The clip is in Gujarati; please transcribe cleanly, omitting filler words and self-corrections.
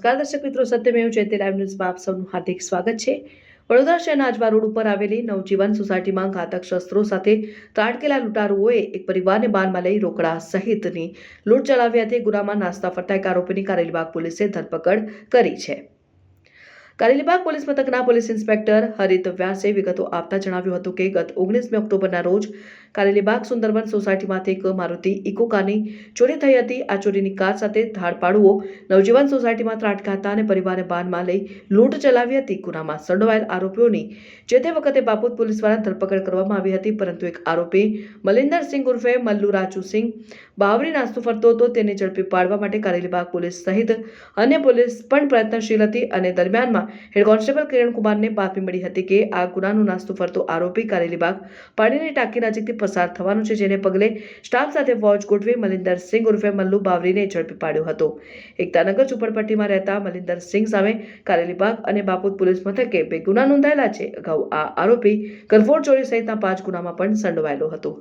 નમસ્કાર દર્શક મિત્રો, સત્યમેવ જયતે લાઈવ ન્યૂઝમાં આપ સૌનું હાર્દિક સ્વાગત છે। વડોદરા શહેરના આજવા રોડ ઉપર આવેલી નવજીવન સોસાયટીમાં ઘાતક શસ્ત્રો સાથે ત્રાટકેલા લૂંટારુઓએ એક પરિવારને બાનમાં લઈ રોકડા સહિતની લૂંટ ચલાવી હતી। ગુનામાં નાસ્તા ફરતા એક આરોપીની કારેલીબાગ પોલીસે ધરપકડ કરી છે। કારેલીબાગ પોલીસ મથકના પોલીસ ઇન્સ્પેક્ટર હરિત વ્યાસે વિગતો આપતા જણાવ્યું હતું કે ગત 19મી ઓક્ટોબરના રોજ કારેલીબાગ સુંદરવન સોસાયટીમાંથી એક મારુતિ ઇકો કારની ચોરી થઈ હતી। આ ચોરીની કાર સાથે ધાડપાડુઓ નવજીવન સોસાયટીમાં ત્રાટક્યા હતા અને પરિવારને બાનમાં લઈ લૂંટ ચલાવી હતી। ગુનામાં સંડોવાયેલ આરોપીઓની જે તે વખતે બાપોદ પોલીસ દ્વારા ધરપકડ કરવામાં આવી હતી, પરંતુ એક આરોપી મલિંદરસિંહ ઉર્ફે મલ્લુ રાજુસિંહ બાવરી નાસ્તો ફરતો હતો। તેને ઝડપી પાડવા માટે કારેલીબાગ પોલીસ સહિત અન્ય પોલીસ પણ પ્રયત્નશીલ હતી અને દરમિયાનમાં હેડ કોન્સ્ટેબલ કિરણકુમારને બાતમી મળી હતી કે આ ગુનાનો નાસ્તો ફરતો આરોપી કારેલીબાગ પાણીની ટાંકી નજીકથી પસાર થવાનો છે, જેને પગલે સ્ટાફ સાથે વોચ ગોઠવી મલિંદરસિંહ ઉર્ફે મલ્લુ બાવરીને ઝડપી પાડ્યો હતો। એકતાનગર ઝુંપડપટ્ટીમાં રહેતા મલિંદરસિંહ સામે કારેલીબાગ અને બાપોદ પોલીસ મથકે 2 ગુના નોંધાયેલા છે। અગાઉ આ આરોપી ગલફોડ ચોરી સહિતના 5 ગુનામાં પણ સંડોવાયેલો હતો।